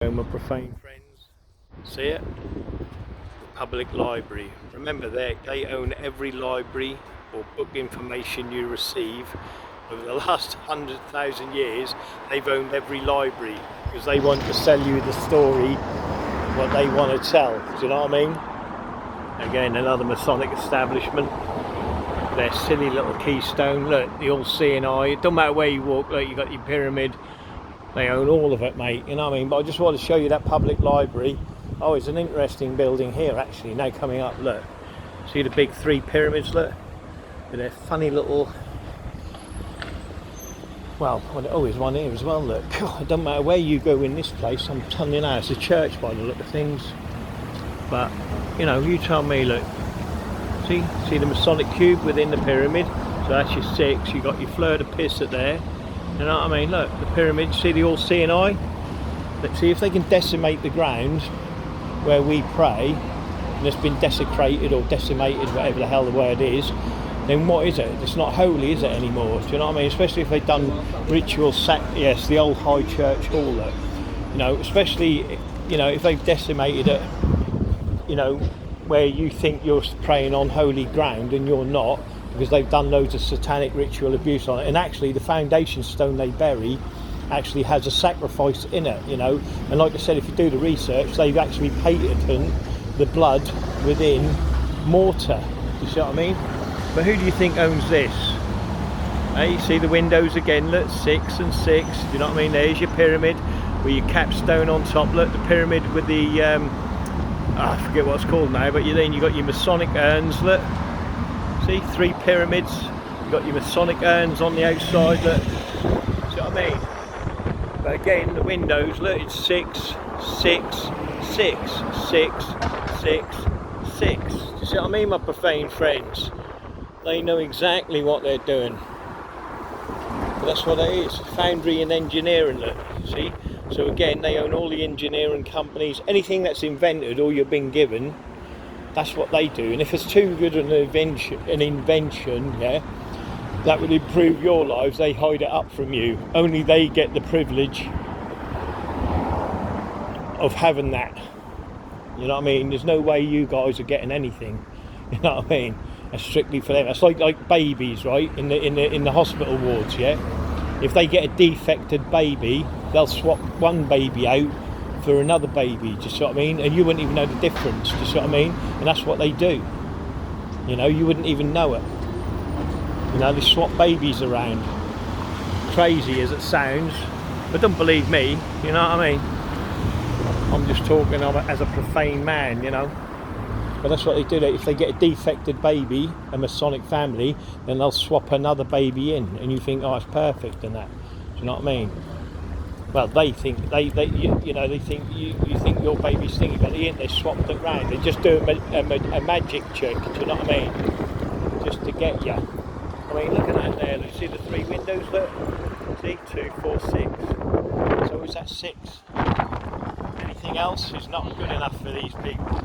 My profane friends, see it? The public library. Remember they own every library or book information you receive. Over the last 100,000 years, they've owned every library because they want to sell you the story, what they want to tell. Do you know what I mean? Again, another Masonic establishment. Their silly little keystone. Look, the all seeing eye. It don't matter where you walk. Look, you got your pyramid. They own all of it, mate, you know what I mean? But I just want to show you that public library. Oh, it's an interesting building here, actually, now coming up, look. See the big three pyramids, look? With their funny little... Well, oh, there's one here as well, look. God, it doesn't matter where you go in this place, I'm telling you now, it's a church by the look of things. But, you know, you tell me, look. See the Masonic cube within the pyramid? So that's your 6, you got your fleur de pis at there. You know what I mean? Look, the pyramid, see the all-seeing eye? Let's see if they can decimate the ground where we pray, and it's been desecrated or decimated, whatever the hell the word is, then what is it? It's not holy, is it, anymore? Do you know what I mean? Especially if they've done ritual yes, the old high church hall, look. You know, especially, you know, if they've decimated it, you know, where you think you're praying on holy ground and you're not, because they've done loads of satanic ritual abuse on it, and actually the foundation stone they bury actually has a sacrifice in it, you know. And like I said, if you do the research, they've actually patented the blood within mortar. You see what I mean? But who do you think owns this? Hey, you see the windows again, look, 6 and 6, do you know what I mean? There's your pyramid with your capstone on top. Look, the pyramid with the I forget what it's called now, but then you got your Masonic urns, look. See, 3 pyramids, you've got your Masonic urns on the outside, look. See what I mean? But again, the windows, look, it's 6, 6, 6, 6, 6, 6. Do you see what I mean, my profane friends? They know exactly what they're doing. But that's what it is, foundry and engineering, look, see? So again, they own all the engineering companies, anything that's invented or you've been given. That's what they do, and if it's too good an invention, yeah, that would improve your lives, they hide it up from you. Only they get the privilege of having that. You know what I mean? There's no way you guys are getting anything. You know what I mean? It's strictly for them. It's like babies, right? In the hospital wards, yeah. If they get a defected baby, they'll swap one baby out for another baby, do you see what I mean? And you wouldn't even know the difference, do you see what I mean? And that's what they do. You know, you wouldn't even know it. You know, they swap babies around. Crazy as it sounds, but don't believe me, you know what I mean? I'm just talking as a profane man, you know. But that's what they do. If they get a defected baby, a Masonic family, then they'll swap another baby in, and you think, oh, it's perfect and that. Do you know what I mean? Well, they think you know, they think you think your baby's thinking, but they swapped it round. They just do a magic trick. Do you know what I mean? Just to get you. I mean, look at that there. You see the 3 windows? Look. See, 2, 4, 6. So is that 6? Anything else is not good enough for these people.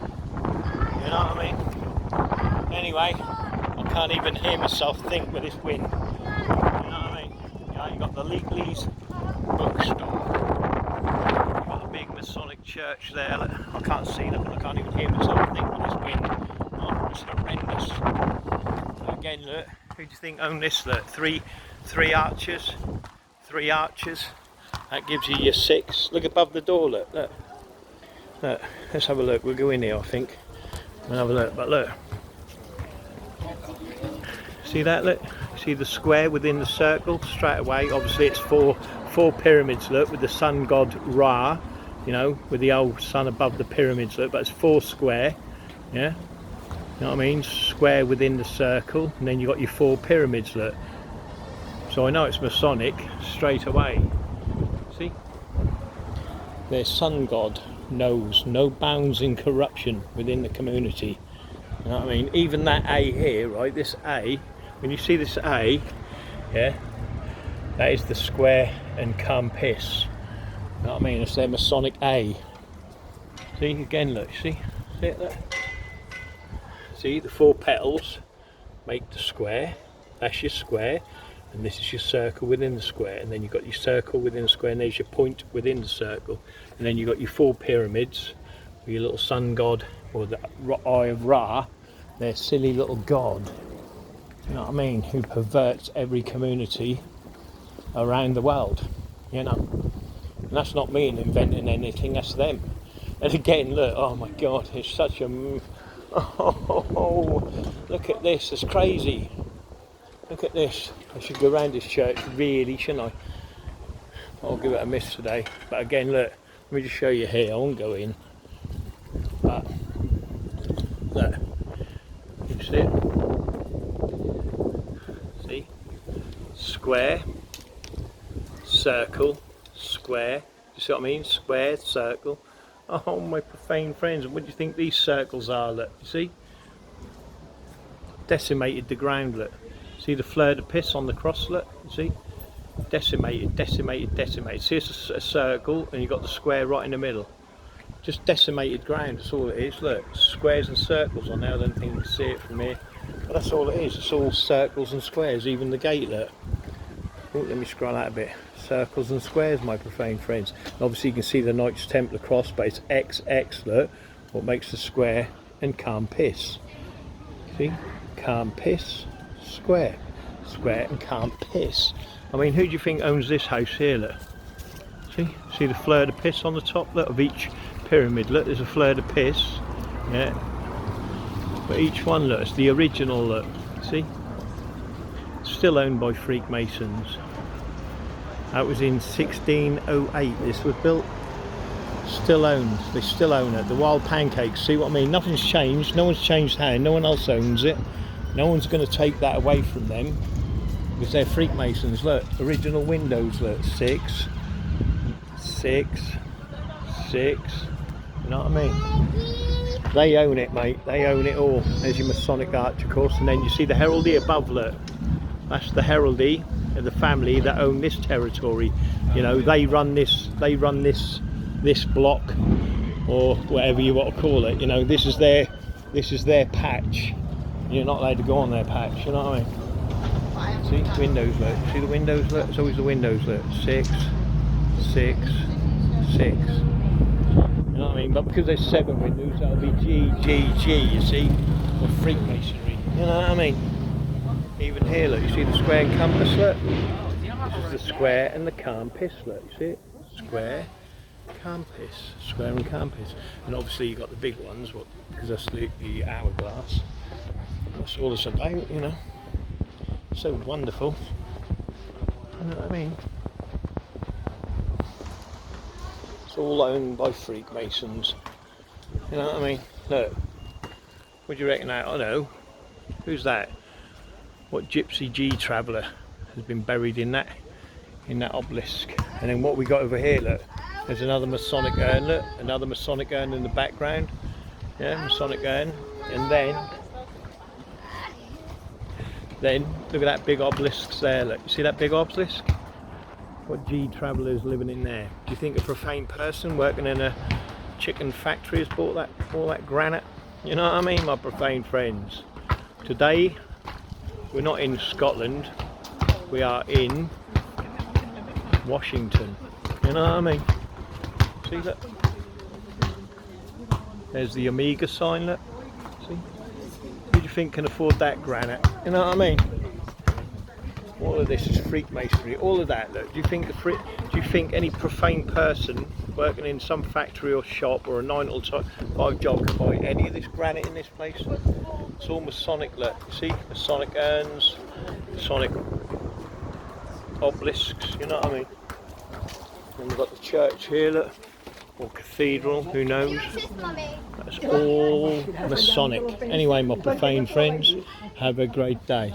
You know what I mean? Anyway, I can't even hear myself think with this wind. You know what I mean? You know, you got the Leakley's bookstore. You've got a big Masonic church there. Look, I can't see them, I can't even hear myself think with this wind. Oh, it's horrendous. So again, look, who do you think own this? Look, three arches. 3 arches. That gives you your 6. Look above the door, look. Look. Let's have a look. We'll go in here, I think. We'll have a look. But look. See that, look? See the square within the circle straight away? Obviously it's four pyramids, look, with the sun god Ra, you know, with the old sun above the pyramids, look, but it's 4 square, yeah? You know what I mean? Square within the circle, and then you got your 4 pyramids, look. So I know it's Masonic straight away. See? Their sun god knows no bounds in corruption within the community. You know what I mean? Even that A here, right? This A, when you see this A, yeah, that is the square and compass. You know what I mean? It's their Masonic A. See again, look, see it there? See the 4 petals make the square. That's your square. and this is your circle within the square, and then you've got your circle within the square, and there's your point within the circle, and then you've got your 4 pyramids with your little sun god, or the eye of Ra, their silly little god, you know what I mean, who perverts every community around the world, you know. And that's not me inventing anything, that's them. And again, look, oh my god, it's such a oh, look at this, it's crazy. Look at this. I should go around this church, really, shouldn't I? I'll give it a miss today. But again, look, let me just show you here. I won't go in. But look, you see it? See? Square, circle, square. You see what I mean? Square, circle. Oh, my profane friends, what do you think these circles are? Look, you see? Decimated the ground, look. See the fleur de pis on the cross, look, you see? Decimated, decimated, decimated. See, it's a circle, and you've got the square right in the middle. Just decimated ground, that's all it is, look. Squares and circles on there, I don't think you can see it from here. But that's all it is, it's all circles and squares, even the gate, look. Oh, let me scroll out a bit. Circles and squares, my profane friends. And obviously you can see the Knights Templar cross, but it's XX, look, what makes the square, and calm piss. See? Calm piss. Square, square, and can't piss. I mean, who do you think owns this house here? Look, see the fleur de pis on the top, look, of each pyramid. Look, there's a fleur de pis, yeah. But each one, look, it's the original. Look, see, still owned by Freakmasons. That was in 1608. This was built. Still owned. They still own it. The Wild Pancakes. See what I mean? Nothing's changed. No one's changed hand. No one else owns it. No one's going to take that away from them because they're Freakmasons. Look, original windows, look, 6, 6, 6, you know what I mean? They own it, mate, they own it all. There's your Masonic arch, of course, and then you see the heraldry above, look. That's the heraldry of the family that own this territory. You know, they run this block, or whatever you want to call it. You know, this is their patch. You're not allowed to go on their patch, you know what I mean? See, windows, look. See the windows, look? It's always the windows, look. 6, 6, 6. You know what I mean? But because there's 7 windows, that'll be G, G, G, you see? Or Freakmasonry. You know what I mean? Even here, look, you see the square and compass, look? This is the square and the compass, look. You see it? Square, compass, square and compass. And obviously you've got the big ones, because that's the hourglass. That's all it's about, you know. So wonderful. You know what I mean? It's all owned by Freakmasons. You know what I mean? Look. What do you reckon that? I know. Who's that? What gypsy G traveller has been buried in that obelisk? And then what we got over here, look. There's another Masonic urn, look. Another Masonic urn in the background. Yeah, Masonic urn. And then look at that big obelisk there, look. You see that big obelisk? What G traveller's living in there? Do you think a profane person working in a chicken factory has bought all that granite? You know what I mean, my profane friends? Today, we're not in Scotland, we are in Washington. You know what I mean? See that? There's the Omega sign, look. See? Who do you think can afford that granite? You know what I mean? All of this is Freakmasonry. All of that. Look, do you think any profane person working in some factory or shop or a 9 to 5 job can buy any of this granite in this place? It's all Masonic. Look, see, Masonic urns, Masonic obelisks. You know what I mean? And we've got the church here. Look. Or cathedral, who knows? That's all Masonic. Anyway, my profane friends, have a great day.